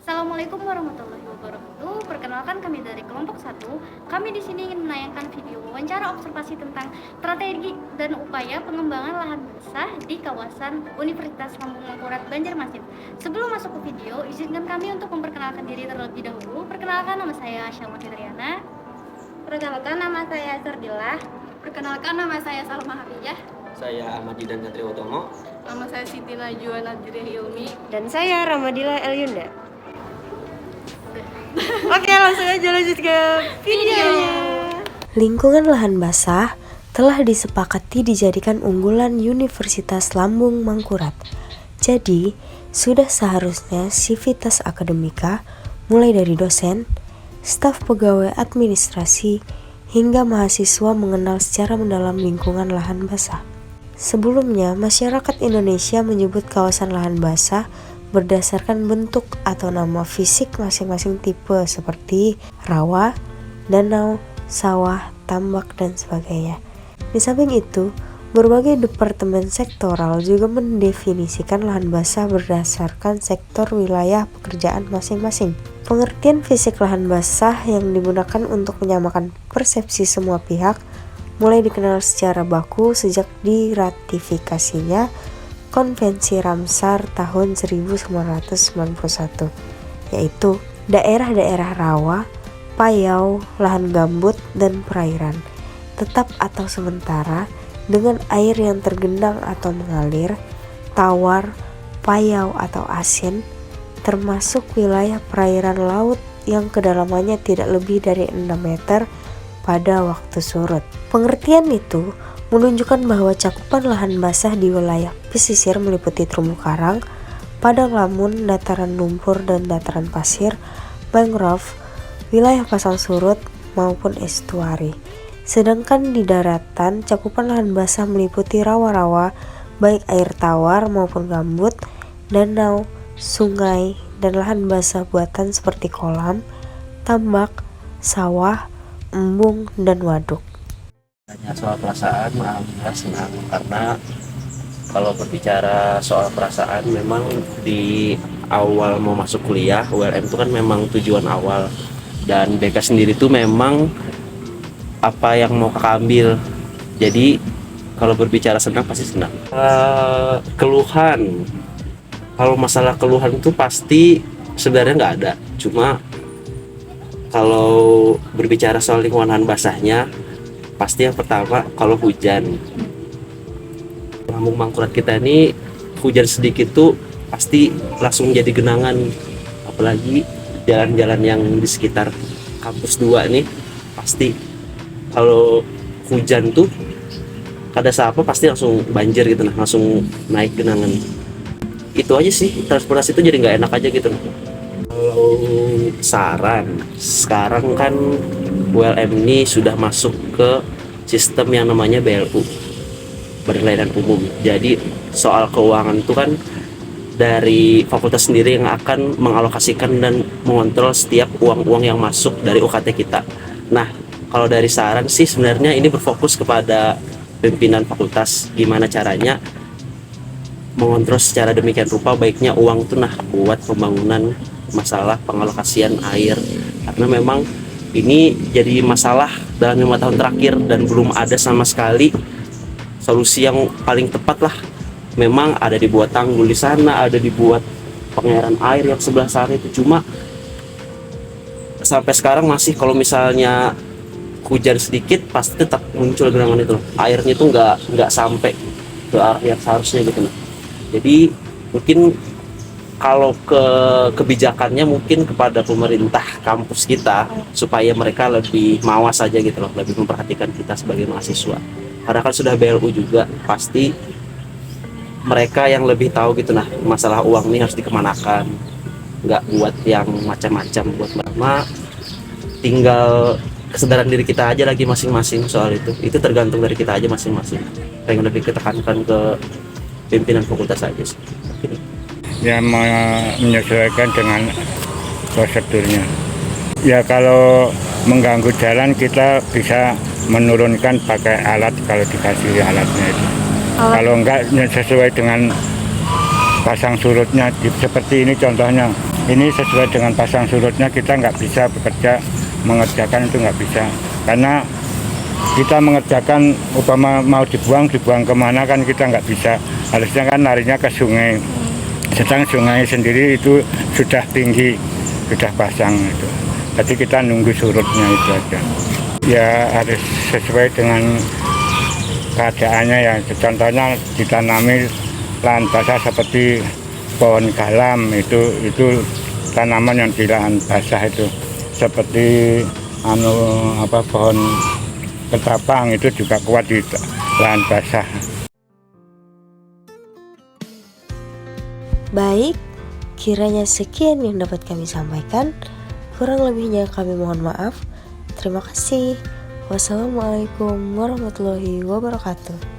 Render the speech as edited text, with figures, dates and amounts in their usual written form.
Assalamualaikum warahmatullahi wabarakatuh. Perkenalkan kami dari kelompok 1. Kami di sini ingin menayangkan video wawancara observasi tentang strategi dan upaya pengembangan lahan basah di kawasan Universitas Lambung Mangkurat Banjarmasin. Sebelum masuk ke video, izinkan kami untuk memperkenalkan diri terlebih dahulu. Perkenalkan, nama saya Syamah Fitriana. Perkenalkan, nama saya Sardilah. Perkenalkan, nama saya Salma Hafijah. Saya Ahmad Didan Satrio Utomo. Nama saya Siti Najwa Nadjirah Hilmi. Dan saya Ramadila Elyunda. Oke, langsung aja lanjut ke videonya. Lingkungan lahan basah telah disepakati dijadikan unggulan Universitas Lambung Mangkurat. Jadi, sudah seharusnya sivitas akademika mulai dari dosen, staf pegawai administrasi, hingga mahasiswa mengenal secara mendalam lingkungan lahan basah. Sebelumnya, masyarakat Indonesia menyebut kawasan lahan basah berdasarkan bentuk atau nama fisik masing-masing tipe seperti rawa, danau, sawah, tambak, dan sebagainya. Di samping itu, berbagai departemen sektoral juga mendefinisikan lahan basah berdasarkan sektor wilayah pekerjaan masing-masing. Pengertian fisik lahan basah yang digunakan untuk menyamakan persepsi semua pihak mulai dikenal secara baku sejak diratifikasinya Konvensi Ramsar tahun 1991, yaitu daerah-daerah rawa, payau, lahan gambut, dan perairan, tetap atau sementara dengan air yang tergendang atau mengalir, tawar, payau atau asin, termasuk wilayah perairan laut yang kedalamannya tidak lebih dari 6 meter pada waktu surut. Pengertian itu menunjukkan bahwa cakupan lahan basah di wilayah pesisir meliputi terumbu karang, padang lamun, dataran lumpur dan dataran pasir, mangrove, wilayah pasang surut maupun estuari. Sedangkan di daratan, cakupan lahan basah meliputi rawa-rawa, baik air tawar maupun gambut, danau, sungai, dan lahan basah buatan seperti kolam, tambak, sawah, embung, dan waduk. Soal perasaan, alhamdulillah senang karena kalau berbicara soal perasaan, memang di awal mau masuk kuliah ULM itu kan memang tujuan awal, dan BK sendiri itu memang apa yang mau kakak ambil. Jadi kalau berbicara senang pasti senang. Keluhan, kalau masalah keluhan itu pasti sebenarnya nggak ada, cuma kalau berbicara soal lingkungan lahan basahnya, pasti yang pertama kalau hujan. Lambung Mangkurat kita ini hujan sedikit tuh pasti langsung jadi genangan, apalagi jalan-jalan yang di sekitar kampus 2 nih, pasti kalau hujan tuh kada siapa pasti langsung banjir gitu, langsung naik genangan. Itu aja sih, transportasi itu jadi nggak enak aja gitu. Kalau saran, sekarang kan ULM ini sudah masuk ke sistem yang namanya BLU, Badan Layanan Umum. Jadi soal keuangan itu kan dari fakultas sendiri yang akan mengalokasikan dan mengontrol setiap uang-uang yang masuk dari UKT kita. Nah, kalau dari saran sih sebenarnya ini berfokus kepada pimpinan fakultas, gimana caranya mengontrol secara demikian rupa baiknya uang itu buat pembangunan, masalah pengalokasian air, karena memang ini jadi masalah dalam 5 tahun terakhir dan belum ada sama sekali solusi yang paling tepat lah. Memang ada dibuat tanggul di sana, ada dibuat pengairan air yang sebelah sana itu, cuma sampai sekarang masih kalau misalnya hujan sedikit pasti tetap muncul genangan itu. Airnya itu nggak sampai ke arah yang seharusnya gitu. Jadi mungkin kalau kebijakannya mungkin kepada pemerintah kampus kita supaya mereka lebih mawas saja gitu loh, lebih memperhatikan kita sebagai mahasiswa. Karena kan sudah BLU juga, pasti mereka yang lebih tahu gitu masalah uang ini harus dikemanakan, nggak buat yang macam-macam buat lama. Tinggal kesadaran diri kita aja lagi masing-masing soal itu tergantung dari kita aja masing-masing. Pengen lebih ditekankan ke pimpinan fakultas aja sih. Ya, menyesuaikan dengan prosedurnya. Ya, kalau mengganggu jalan kita bisa menurunkan pakai alat kalau dikasih alatnya itu. Kalau enggak sesuai dengan pasang surutnya seperti ini contohnya, ini sesuai dengan pasang surutnya, kita nggak bisa mengerjakan itu nggak bisa, karena kita mengerjakan upama mau dibuang kemana kan kita nggak bisa, harusnya kan larinya ke sungai, sedang sungai sendiri itu sudah tinggi, sudah pasang itu, jadi kita nunggu surutnya itu aja. Ya harus sesuai dengan keadaannya ya, contohnya ditanami lahan basah seperti pohon galam, itu tanaman yang di lahan basah itu, seperti pohon ketapang itu juga kuat di lahan basah. Baik, kiranya sekian yang dapat kami sampaikan. Kurang lebihnya kami mohon maaf. Terima kasih. Wassalamualaikum warahmatullahi wabarakatuh.